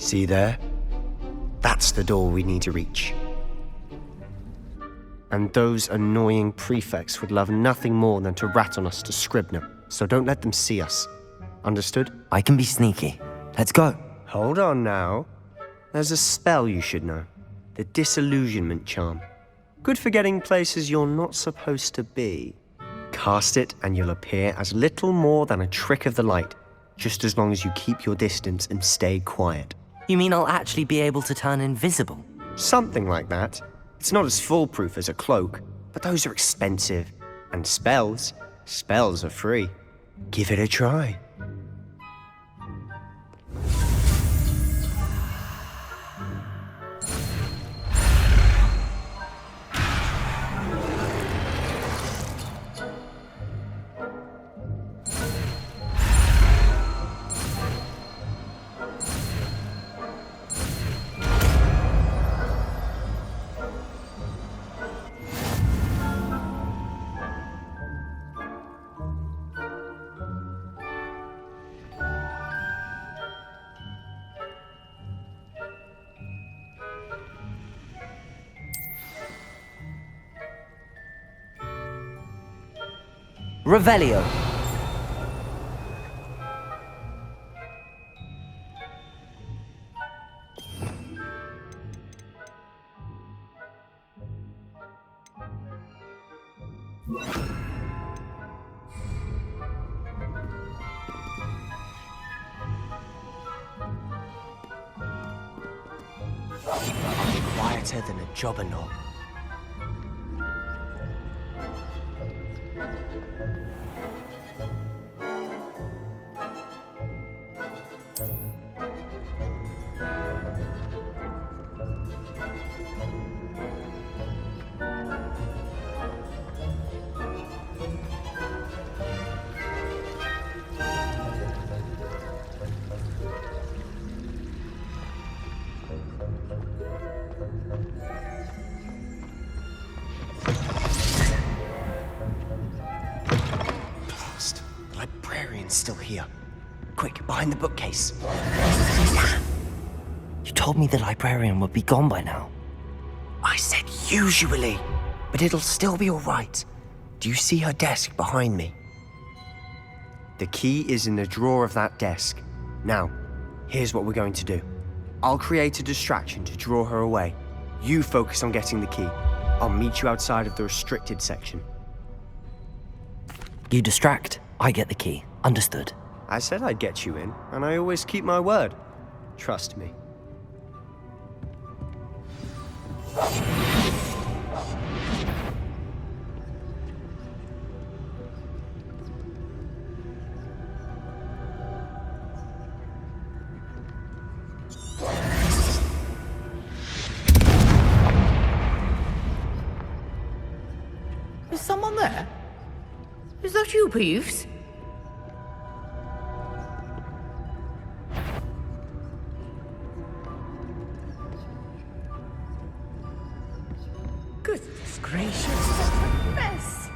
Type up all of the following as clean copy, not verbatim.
See there? That's the door we need to reach. And those annoying prefects would love nothing more than to rat on us to Scribner, so don't let them see us. Understood? I can be sneaky. Let's go. Hold on now. There's a spell you should know. The Disillusionment charm. Good for getting places you're not supposed to be. Cast it and you'll appear as little more than a trick of the light, just as long as you keep your distance and stay quiet. You mean I'll actually be able to turn invisible? Something like that. It's not as foolproof as a cloak, but those are expensive. And spells are free. Give it a try. Revelio. I'll be quieter than a jobberknoll. Still here. Quick, behind the bookcase. You told me the librarian would be gone by now. I said usually, but it'll still be all right. Do you see her desk behind me? The key is in the drawer of that desk. Now, here's what we're going to do. I'll create a distraction to draw her away. You focus on getting the key. I'll meet you outside of the restricted section. You distract, I get the key. Understood. I said I'd get you in, and I always keep my word. Trust me. Is someone there? Is that you, Peeves? Goodness gracious, what a mess!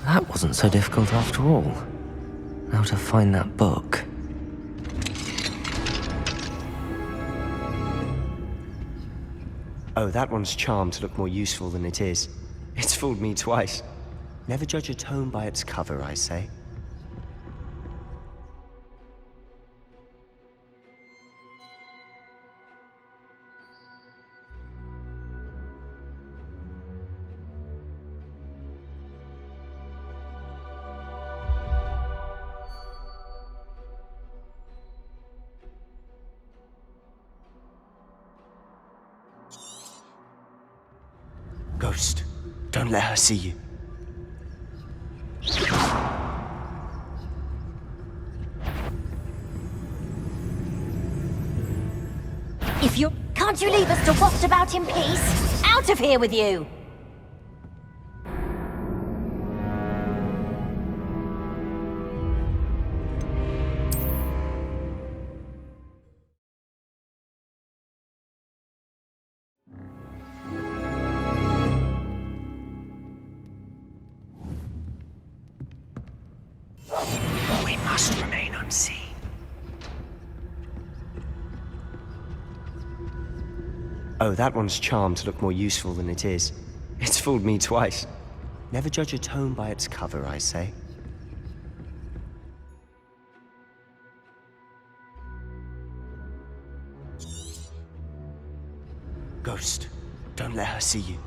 That wasn't so difficult after all. Now to find that book. Oh, that one's charmed to look more useful than it is. It's fooled me twice. Never judge a tome by its cover, I say. Ghost, don't let her see you. Can't you leave us to waft about in peace? Out of here with you! We must remain unseen. Oh, that one's charmed to look more useful than it is. It's fooled me twice. Never judge a tome by its cover, I say. Ghost, don't let her see you.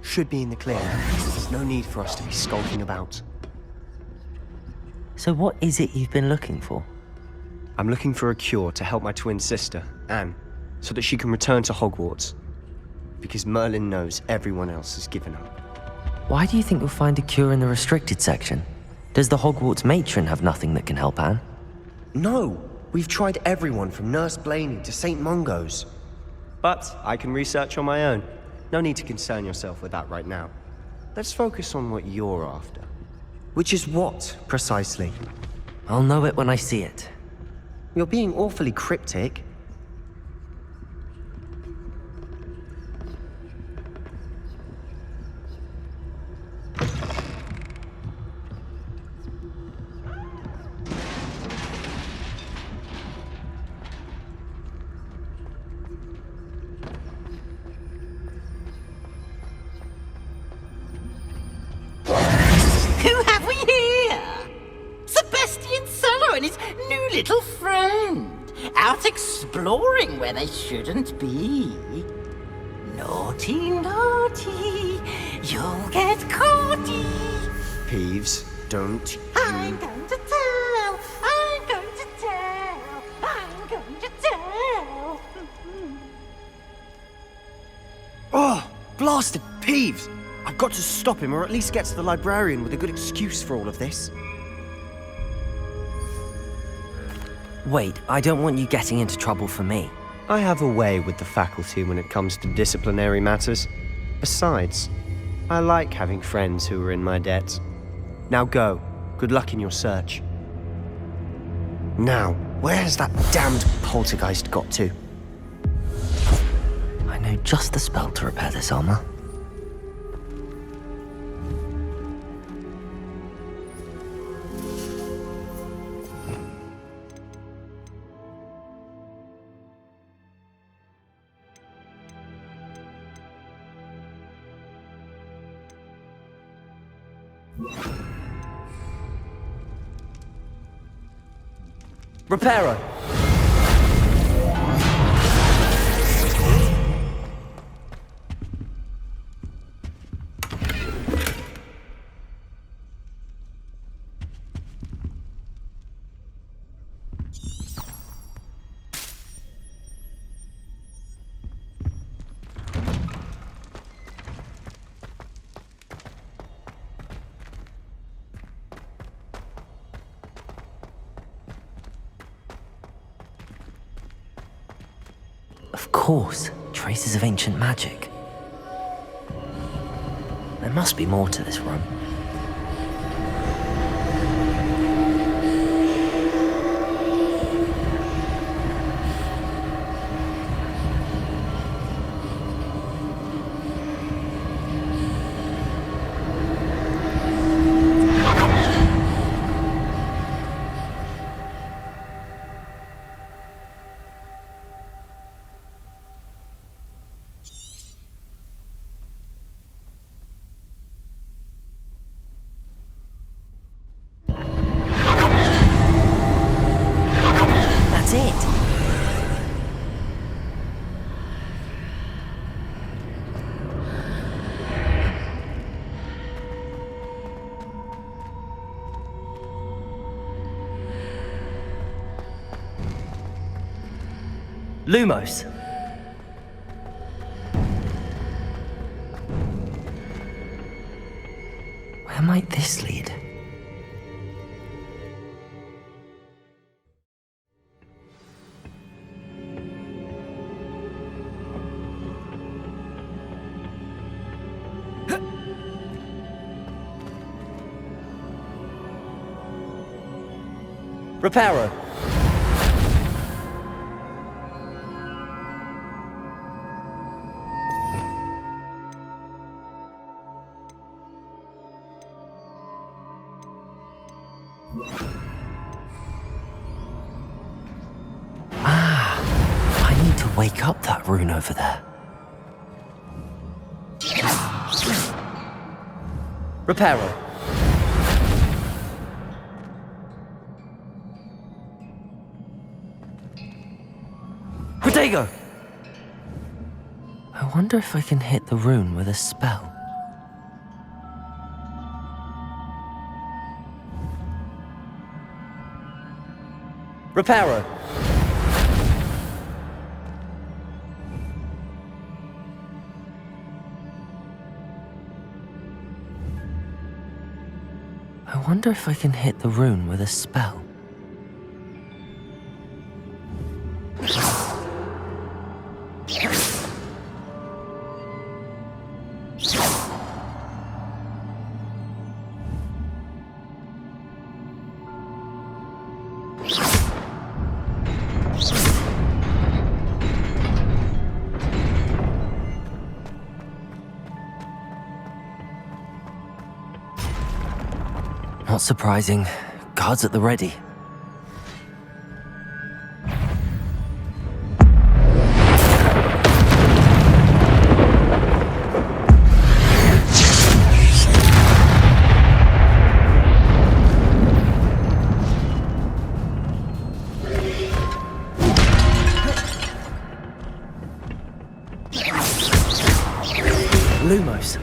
Should be in the clear. There's no need for us to be skulking about. So what is it you've been looking for? I'm looking for a cure to help my twin sister, Anne, so that she can return to Hogwarts. Because Merlin knows everyone else has given up. Why do you think you'll find a cure in the restricted section? Does the Hogwarts matron have nothing that can help Anne? No! We've tried everyone from Nurse Blaney to St. Mungo's. But I can research on my own. No need to concern yourself with that right now. Let's focus on what you're after. Which is what, precisely? I'll know it when I see it. You're being awfully cryptic. Who have we here? Sebastian Sallow and his new little friend. Out exploring where they shouldn't be. Naughty, naughty. You'll get caughty. Peeves, don't you... I'm going to tell. I'm going to tell. I'm going to tell. Oh, blasted Peeves! I've got to stop him, or at least get to the librarian with a good excuse for all of this. Wait, I don't want you getting into trouble for me. I have a way with the faculty when it comes to disciplinary matters. Besides, I like having friends who are in my debt. Now go. Good luck in your search. Now, where has that damned poltergeist got to? I know just the spell to repair this armor. Reparo! Of course, traces of ancient magic. There must be more to this room. Lumos. Where might this lead? Reparo. I need to wake up that rune over there. Reparo. Protego! I wonder if I can hit the rune with a spell. Reparo. I wonder if I can hit the rune with a spell. Not surprising. Guards at the ready. Lumos.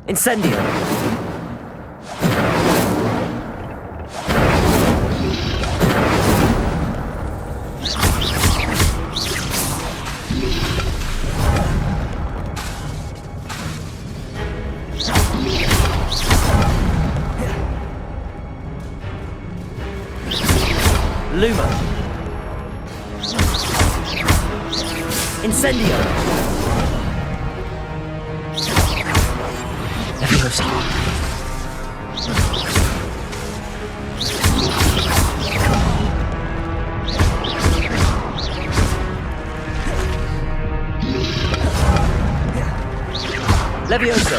Incendio! Luma! Incendio! Levioso!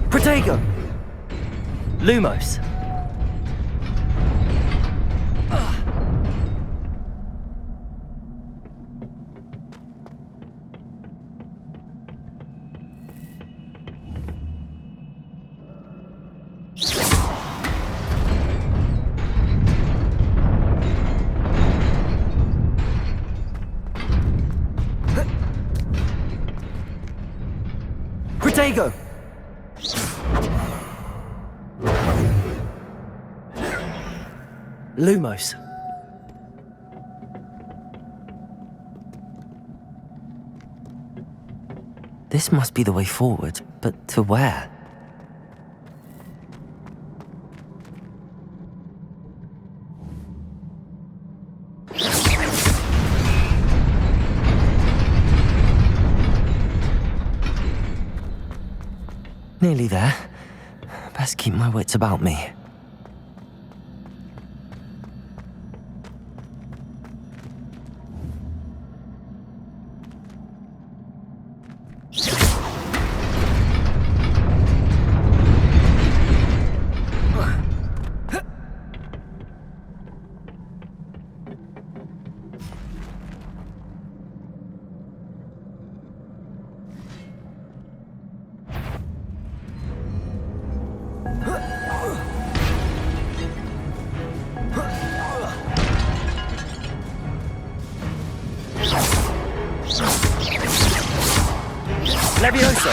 Protego! Lumos! Protego! Lumos. This must be the way forward, but to where? Nearly there. Best keep my wits about me. Levioso!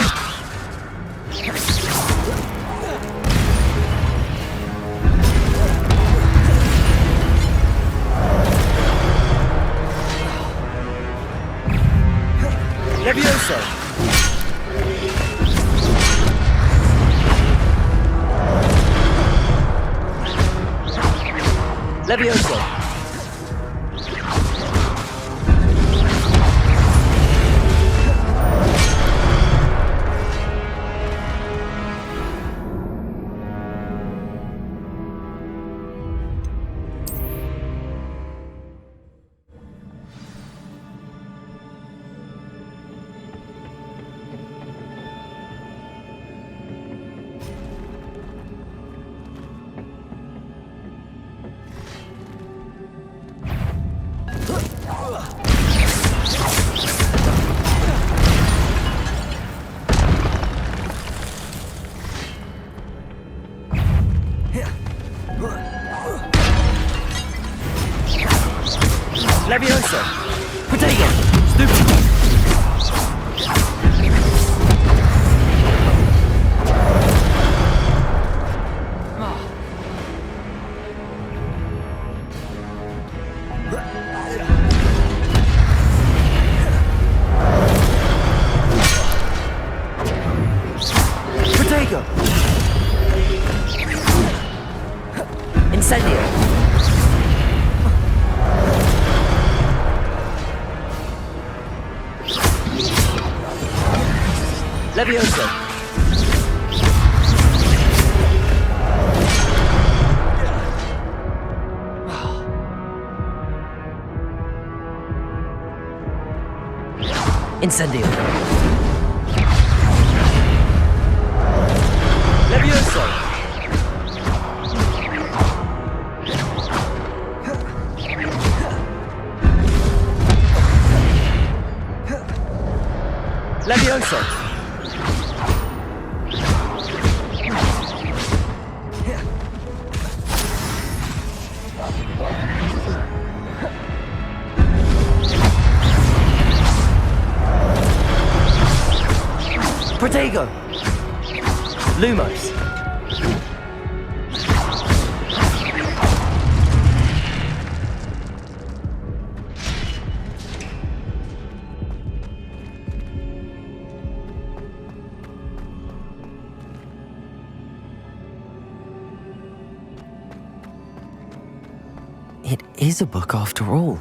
Levioso! Levioso! Levioso! Potato! Stupid! Potato! Incendio! Levioso! Incendio! Levioso! Levioso! Protego! Lumos! It is a book after all.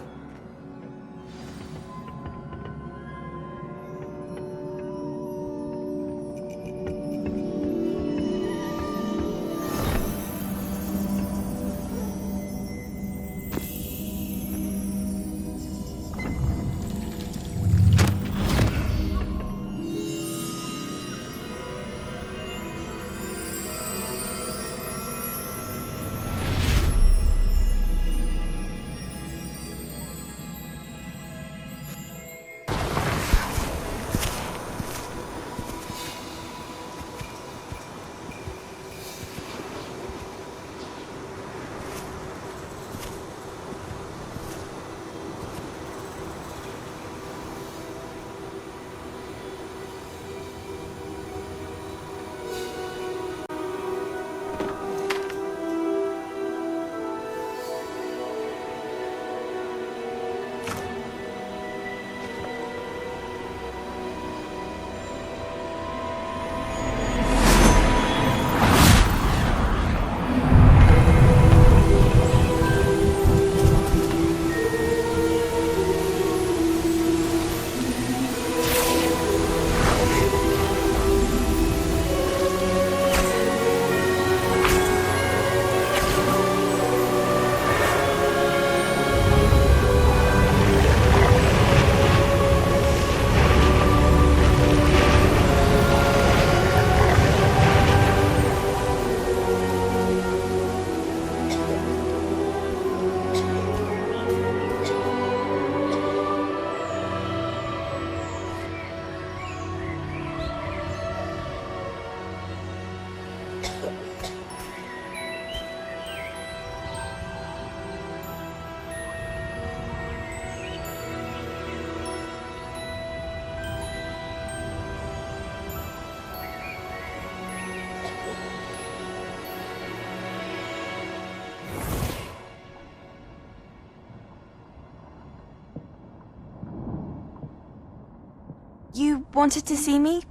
You wanted to see me?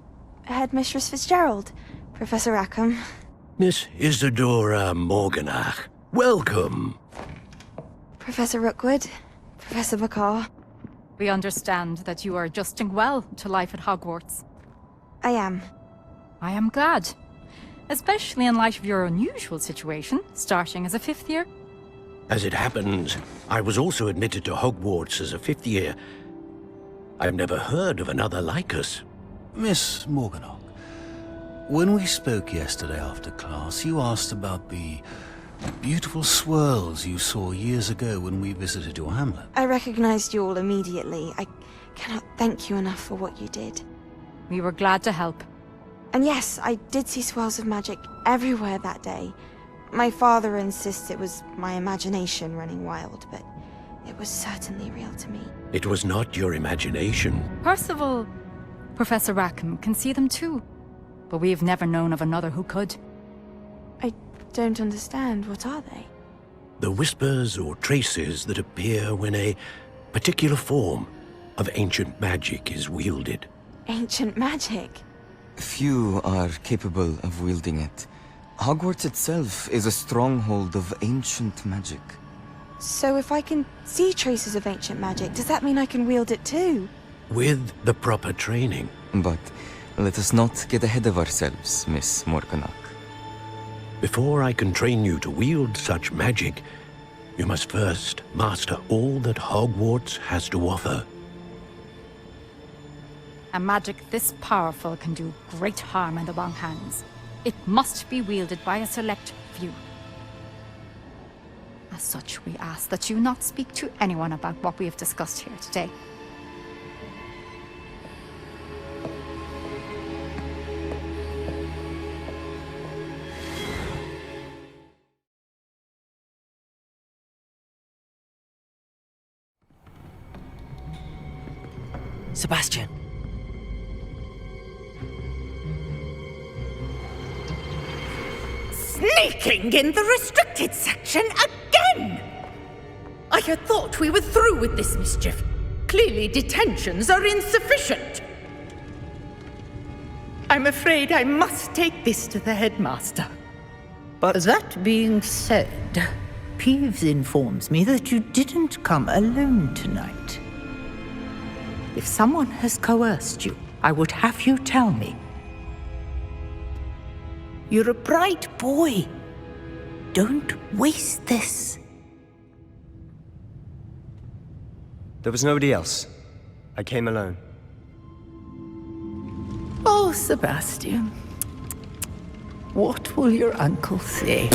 Headmistress Fitzgerald, Professor Rackham. Miss Isadora Morganach, welcome. Professor Rookwood, Professor Bakar. We understand that you are adjusting well to life at Hogwarts. I am. I am glad. Especially in light of your unusual situation, starting as a 5th year. As it happens, I was also admitted to Hogwarts as a 5th year. I've never heard of another like us. Miss Morganach, when we spoke yesterday after class, you asked about the beautiful swirls you saw years ago when we visited your hamlet. I recognized you all immediately. I cannot thank you enough for what you did. We were glad to help. And yes, I did see swirls of magic everywhere that day. My father insists it was my imagination running wild, but it was certainly real to me. It was not your imagination. Percival, Professor Rackham can see them too. But we have never known of another who could. I don't understand. What are they? The whispers or traces that appear when a particular form of ancient magic is wielded. Ancient magic? Few are capable of wielding it. Hogwarts itself is a stronghold of ancient magic. So if I can see traces of ancient magic, does that mean I can wield it too? With the proper training. But let us not get ahead of ourselves, Miss Morganach. Before I can train you to wield such magic, you must first master all that Hogwarts has to offer. A magic this powerful can do great harm in the wrong hands. It must be wielded by a select few. As such, we ask that you not speak to anyone about what we have discussed here today. Sebastian. Sneaking in the restricted section again! I had thought we were through with this mischief. Clearly detentions are insufficient. I'm afraid I must take this to the headmaster. But That being said, Peeves informs me that you didn't come alone tonight. If someone has coerced you, I would have you tell me. You're a bright boy. Don't waste this. there was nobody else. I came alone. Oh, Sebastian. What will your uncle say?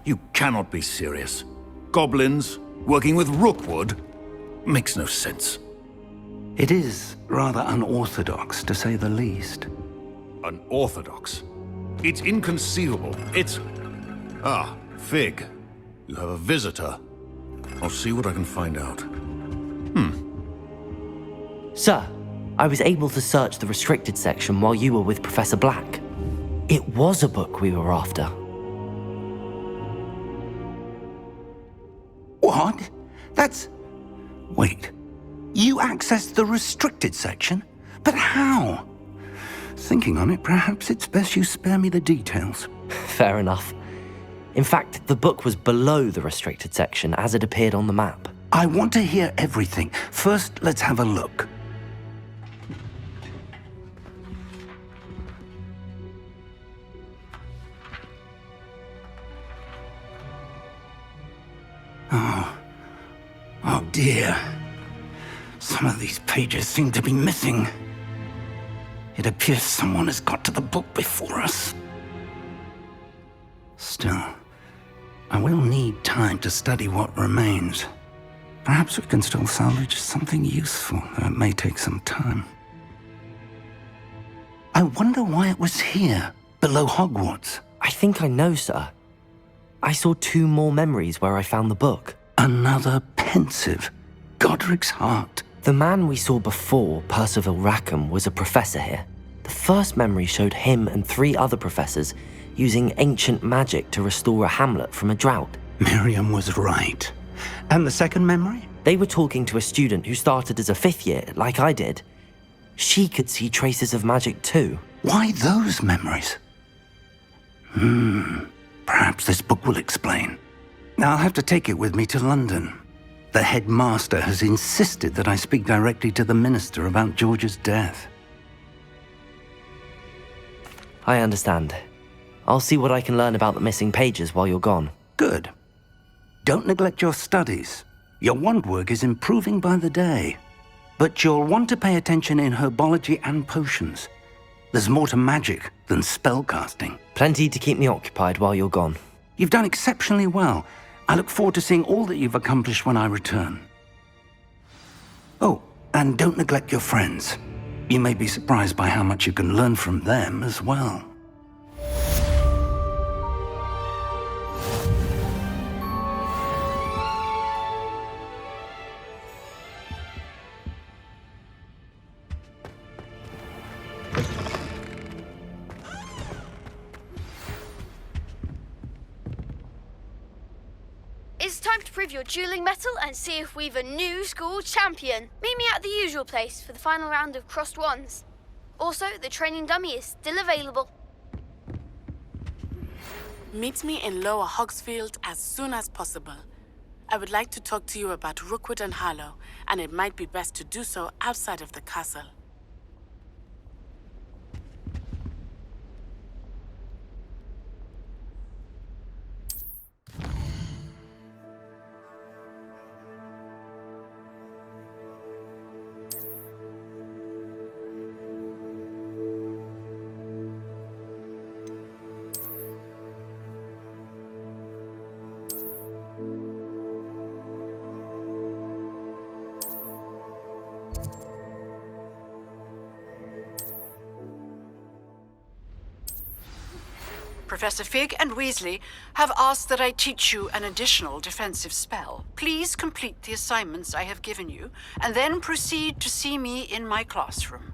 You cannot be serious. Goblins working with Rookwood? Makes no sense. It is rather unorthodox, to say the least. Unorthodox? It's inconceivable. It's... Ah, Fig. You have a visitor. I'll see what I can find out. Sir, I was able to search the restricted section while you were with Professor Black. It was a book we were after. What? That's... Wait. You accessed the restricted section? But how? Thinking on it, perhaps it's best you spare me the details. Fair enough. In fact, the book was below the restricted section as it appeared on the map. I want to hear everything. First, let's have a look. Oh dear. Some of these pages seem to be missing. It appears someone has got to the book before us. Still, I will need time to study what remains. Perhaps we can still salvage something useful, though it may take some time. I wonder why it was here, below Hogwarts. I think I know, sir. I saw 2 more memories where I found the book. Another pensive. Godric's heart. The man we saw before, Percival Rackham, was a professor here. The first memory showed him and 3 other professors using ancient magic to restore a hamlet from a drought. Miriam was right. And the second memory? They were talking to a student who started as a 5th year, like I did. She could see traces of magic too. Why those memories? Perhaps this book will explain. I'll have to take it with me to London. The headmaster has insisted that I speak directly to the minister about George's death. I understand. I'll see what I can learn about the missing pages while you're gone. Good. Don't neglect your studies. Your wand work is improving by the day. But you'll want to pay attention in herbology and potions. There's more to magic than spellcasting. Plenty to keep me occupied while you're gone. You've done exceptionally well. I look forward to seeing all that you've accomplished when I return. Oh, and don't neglect your friends. You may be surprised by how much you can learn from them as well. It's time to prove your dueling mettle and see if we've a new school champion. Meet me at the usual place for the final round of crossed wands. Also, the training dummy is still available. Meet me in Lower Hogsfield as soon as possible. I would like to talk to you about Rookwood and Harlow, and it might be best to do so outside of the castle. Professor Fig and Weasley have asked that I teach you an additional defensive spell. Please complete the assignments I have given you, and then proceed to see me in my classroom.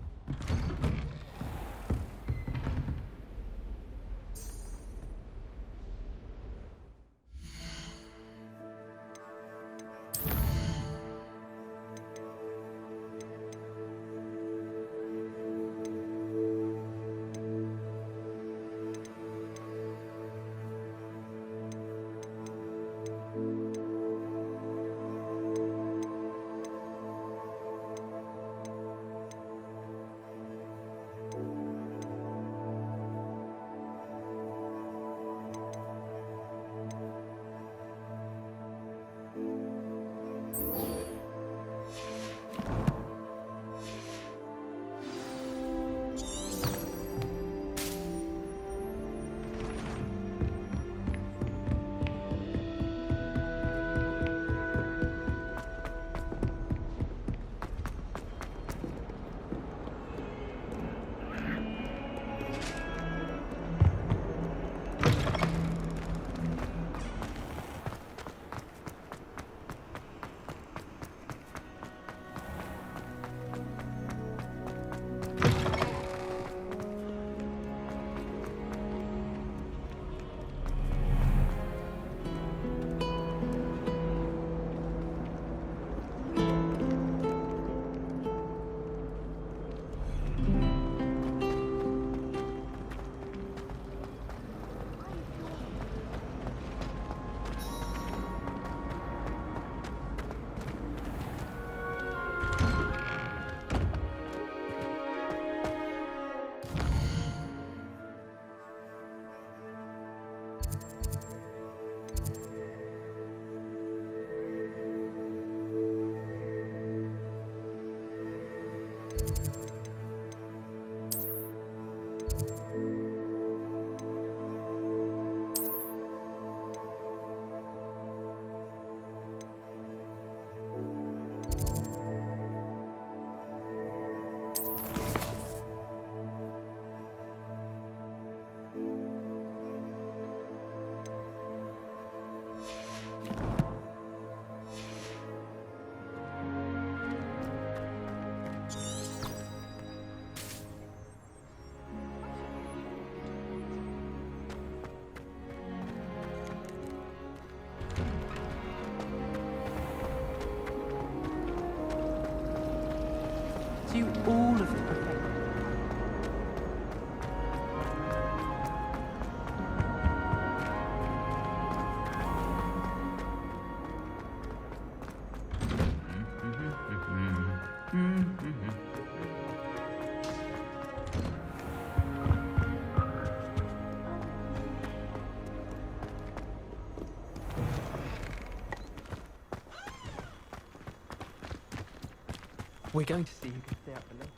gives you all of the perfection. We're going to see who can stay up for late.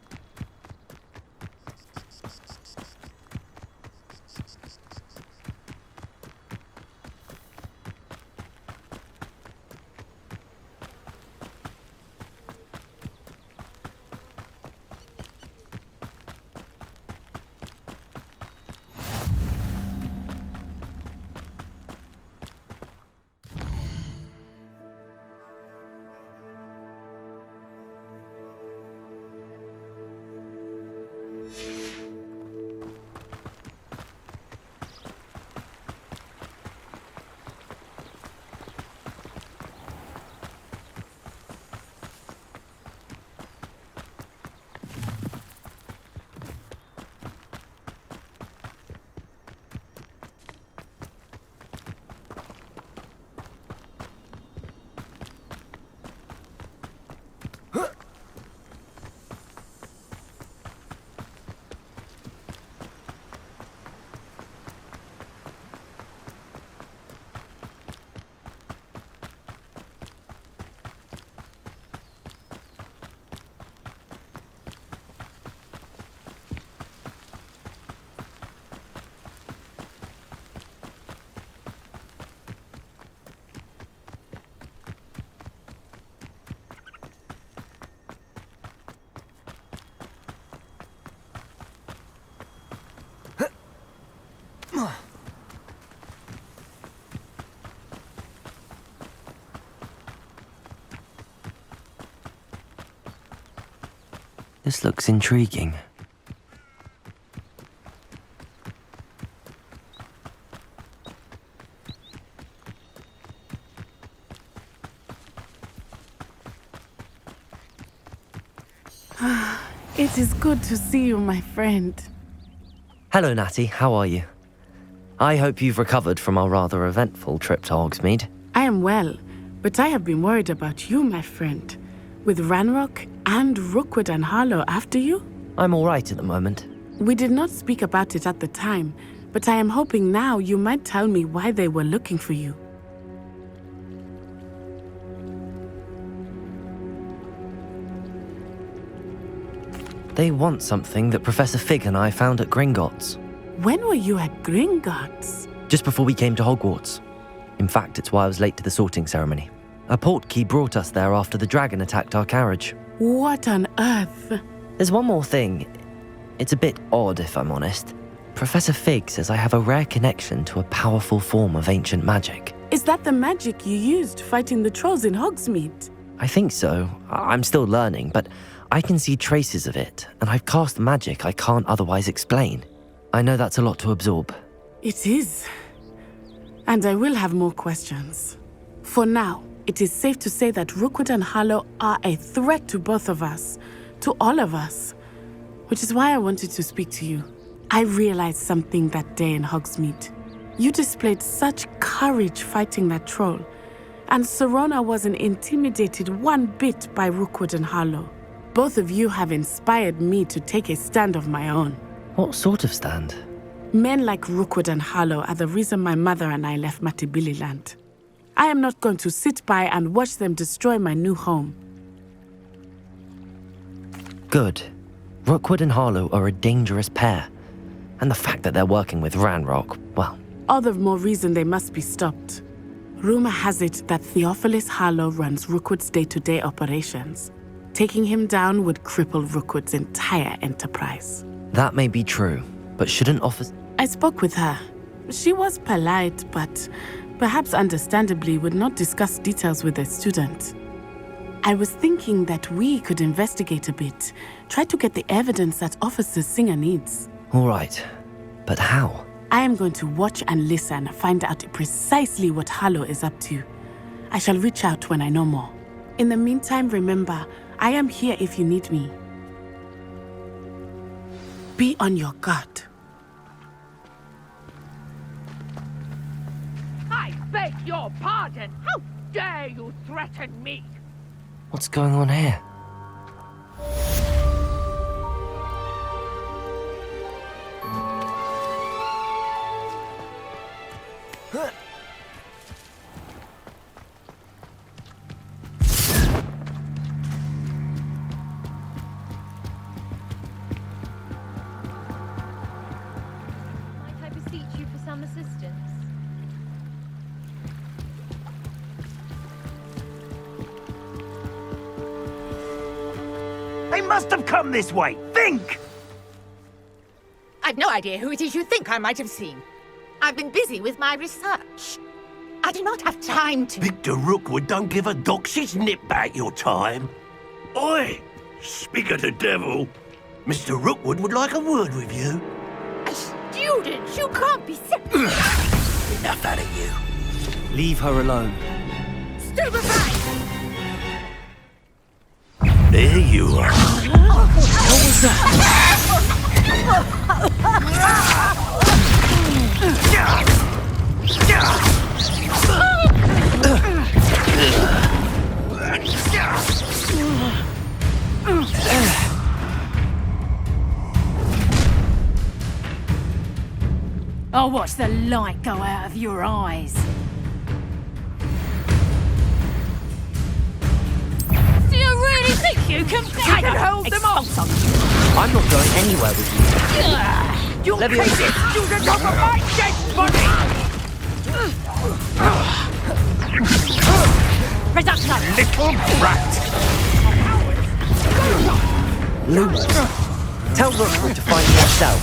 This looks intriguing. It is good to see you, my friend. Hello, Natty. How are you? I hope you've recovered from our rather eventful trip to Hogsmeade. I am well, but I have been worried about you, my friend. With Ranrock and Rookwood and Harlow after you? I'm all right at the moment. We did not speak about it at the time, but I am hoping now you might tell me why they were looking for you. They want something that Professor Fig and I found at Gringotts. When were you at Gringotts? Just before we came to Hogwarts. In fact, it's why I was late to the sorting ceremony. A portkey brought us there after the dragon attacked our carriage. What on earth? There's one more thing. It's a bit odd, if I'm honest. Professor Fig says I have a rare connection to a powerful form of ancient magic. Is that the magic you used fighting the trolls in Hogsmeade? I think so. I'm still learning, but I can see traces of it, and I've cast magic I can't otherwise explain. I know that's a lot to absorb. It is. And I will have more questions. For now, it is safe to say that Rookwood and Harlow are a threat to both of us, to all of us, which is why I wanted to speak to you. I realized something that day in Hogsmeade. You displayed such courage fighting that troll, and Serona wasn't intimidated one bit by Rookwood and Harlow. Both of you have inspired me to take a stand of my own. What sort of stand? Men like Rookwood and Harlow are the reason my mother and I left Matabeleland. I am not going to sit by and watch them destroy my new home. Good. Rookwood and Harlow are a dangerous pair. And the fact that they're working with Ranrock, well... All the more reason they must be stopped. Rumor has it that Theophilus Harlow runs Rookwood's day-to-day operations. Taking him down would cripple Rookwood's entire enterprise. That may be true, but shouldn't officers... I spoke with her. She was polite, but perhaps understandably would not discuss details with a student. I was thinking that we could investigate a bit, try to get the evidence that Officer Singer needs. All right, but how? I am going to watch and listen, find out precisely what Harlow is up to. I shall reach out when I know more. In the meantime, remember, I am here if you need me. Be on your guard. I beg your pardon! How dare you threaten me? What's going on here? Might I beseech you for some assistance? They must have come this way. Think! I've no idea who it is you think I might have seen. I've been busy with my research. I do not have time to... Victor Rookwood don't give a doxy's nip back your time. Oi! Speak of the devil. Mr. Rookwood would like a word with you. Students, you can't be sick. Enough out of you. Leave her alone. Stupefy! There you are. What was that? I'll watch the light go out of your eyes. Do you really think you can hold them off? I'm not going anywhere with you. You crazy student of my dead body! Reduction! Little brat! Lumos, tell Rookwood to find me herself.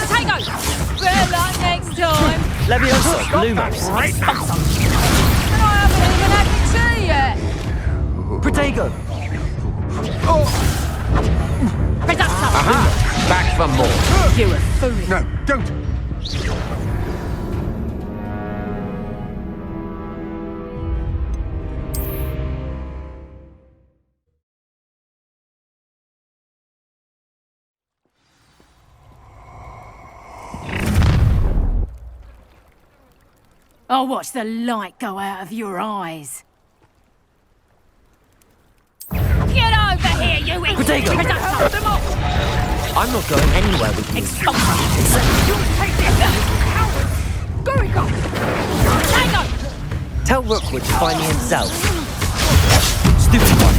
Tango! Better luck next time! Levioso, Lumos. And I haven't even had the tea yet! Protego! Reduction! Aha! Back for more. You a fool! No, don't! I'll watch the light go out of your eyes. Get over here, you idiot! Protego! Hold them off! I'm not going anywhere with you. You take this, coward! Go! Tango! Tell Rookwood to find me himself. Stupid one.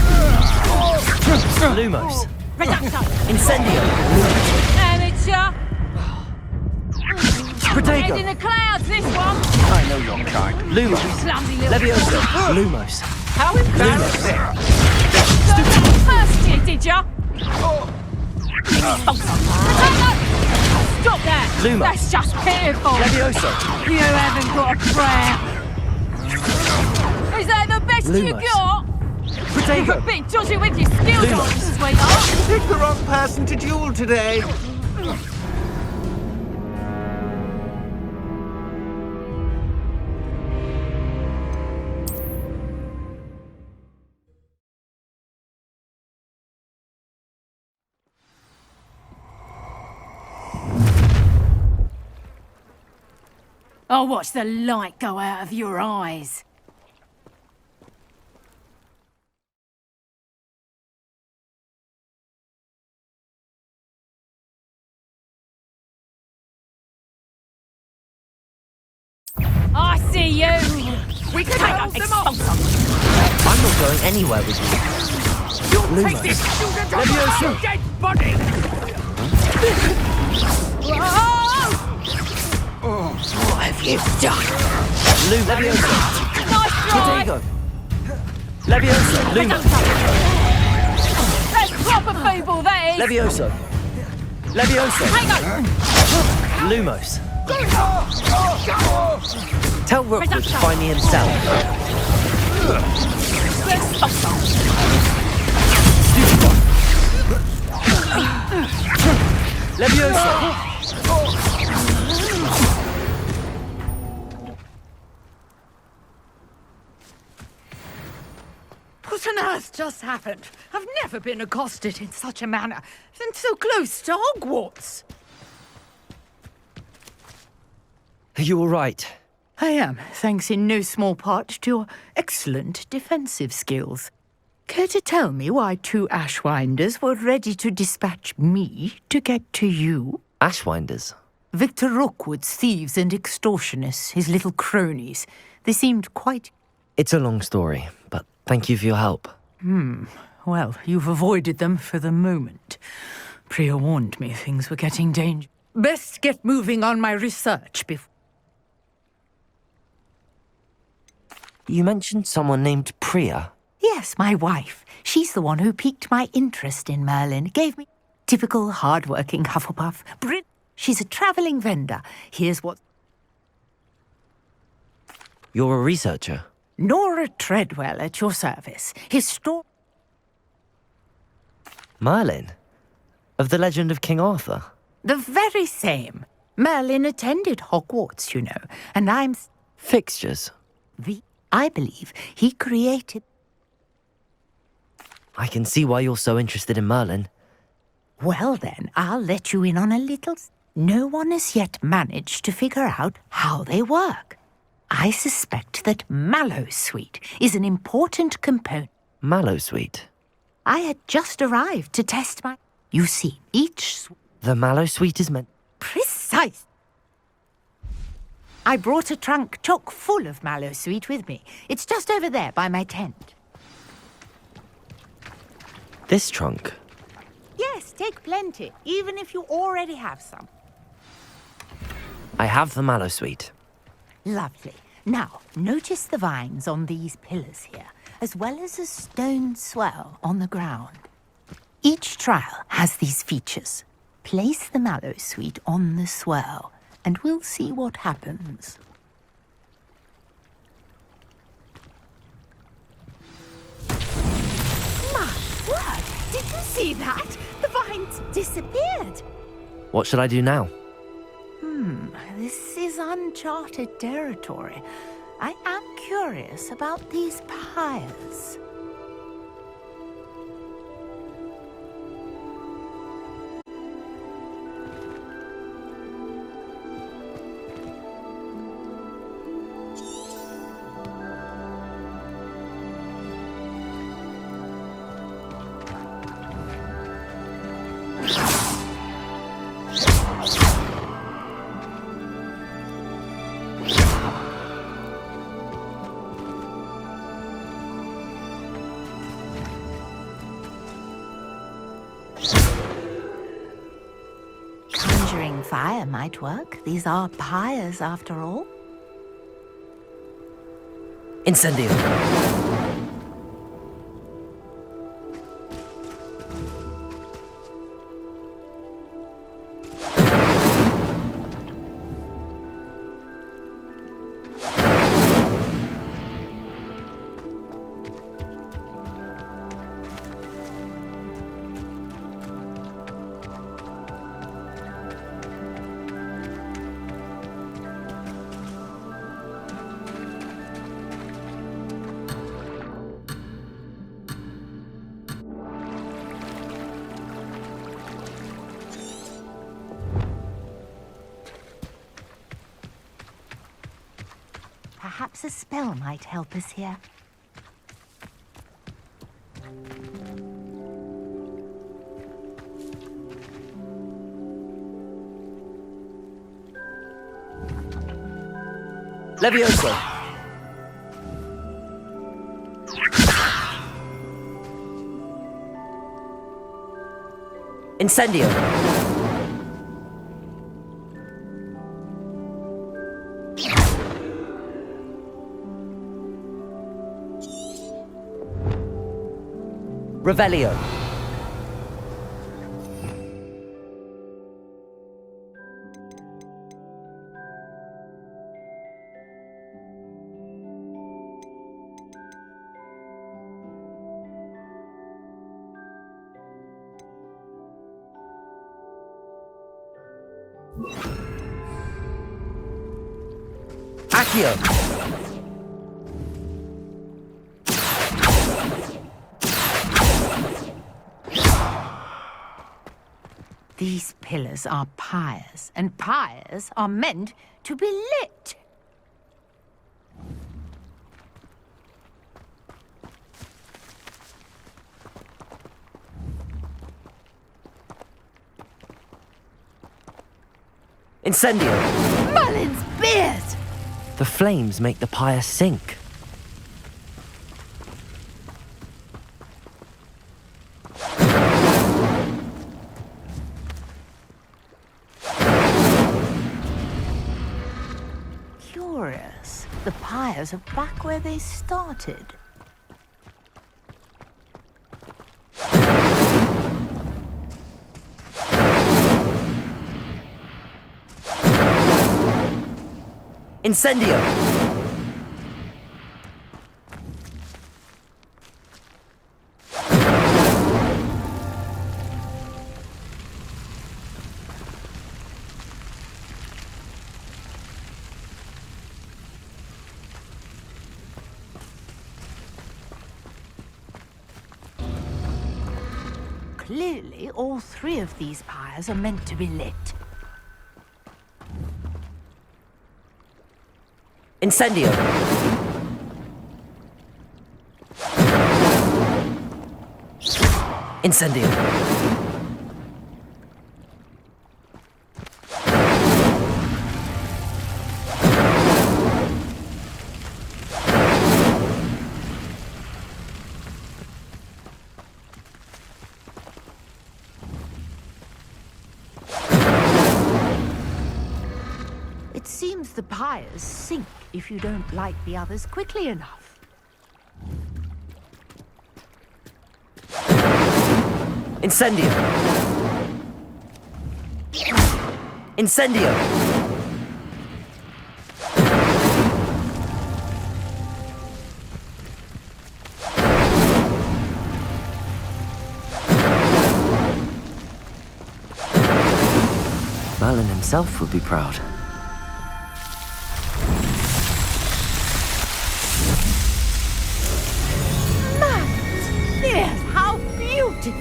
Lumos. Reduction! Incendio. Amateur! Protego. Head in the clouds, this one! I know your kind. Lumos. Clumsy little... Levioso. Lumos. How embarrassing! First year, did ya? Stop that! Lumos. That's just pitiful! Levioso. You haven't got a prayer! Is that the best you Lumos. got? Protego. You're a bit dodgy with your skills, Lumos. aren't you, sweetheart? Pick the wrong person to duel today. I'll watch the light go out of your eyes. I see you! We can hold them off! I'm not going anywhere with you. You take Lumos. this student of Levioso. my dead body! What have you done? Levioso. Nice try! Protego. Levioso. Lumos. That's proper feeble, that is! Levioso. Levioso. Tango! Lumos. Tell Rookwood to find me himself. Stupid one. Levioso. Was What on earth just happened? I've never been accosted in such a manner, and so close to Hogwarts. Are you all right? I am, thanks in no small part to your excellent defensive skills. Care to tell me why 2 Ashwinders were ready to dispatch me to get to you? Ashwinders? Victor Rookwood's thieves and extortionists, his little cronies. They seemed quite... It's a long story, but thank you for your help. Well, you've avoided them for the moment. Priya warned me things were getting dangerous. Best get moving on my research before... You mentioned someone named Priya. Yes, my wife. She's the one who piqued my interest in Merlin. Gave me typical hard-working Hufflepuff. She's a travelling vendor. Here's what... You're a researcher? Nora Treadwell at your service. Merlin? Of the legend of King Arthur? The very same. Merlin attended Hogwarts, you know, and I'm... Fixtures? I believe he created... I can see why you're so interested in Merlin. Well then, I'll let you in on a little... No one has yet managed to figure out how they work. I suspect that Mallowsweet is an important component. Mallowsweet? I had just arrived to test my... You see, each... The Mallowsweet is meant... Precise! I brought a trunk chock full of Mallowsweet with me. It's just over there by my tent. This trunk? Yes, take plenty, even if you already have some. I have the Mallowsweet. Lovely. Now, notice the vines on these pillars here, as well as a stone swell on the ground. Each trial has these features. Place the Mallowsweet on the swell, and we'll see what happens. My word! Did you see that? The vines disappeared! What should I do now? This is uncharted territory. I am curious about these pyres. Conjuring fire might work. These are pyres, after all. Incendio! Perhaps a spell might help us here. Levioso! Incendio! Revelio. Accio. These pillars are pyres, and pyres are meant to be lit. Incendio! Merlin's beard! The flames make the pyre sink. Curious. The pyres are back where they started. Incendio! Clearly, all three of these pyres are meant to be lit. Incendio! Incendio! It seems the pyres sink if you don't light the others quickly enough. Incendio! Incendio! Merlin himself would be proud. Yes, how beautiful!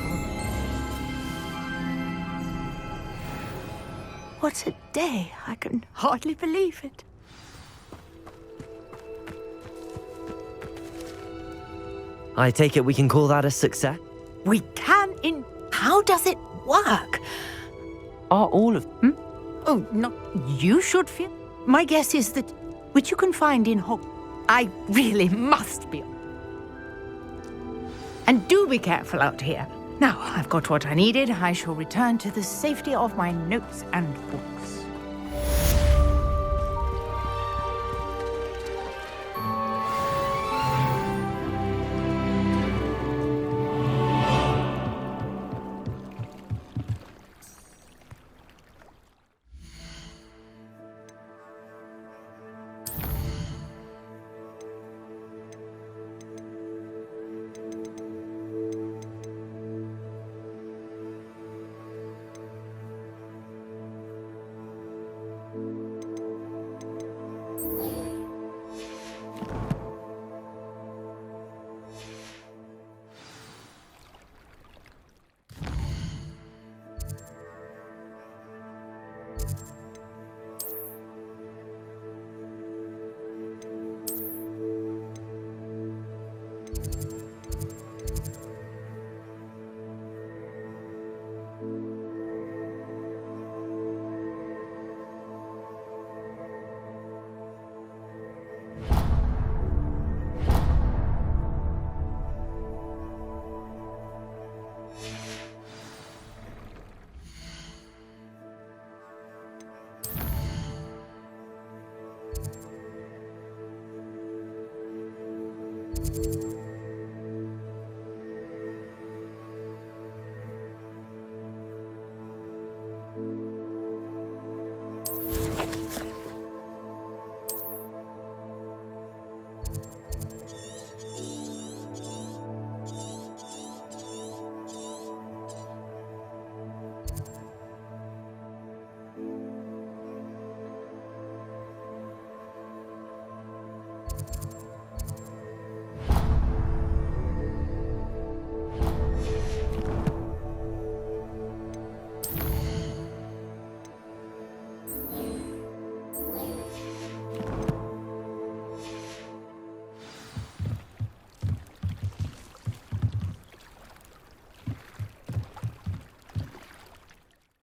What a day! I can hardly believe it. I take it we can call that a success? We can in... How does it work? Are all of... Oh, no, you should feel... My guess is that... Which you can find in Hogwarts. I really must be... And do be careful out here. Now, I've got what I needed. I shall return to the safety of my notes and books.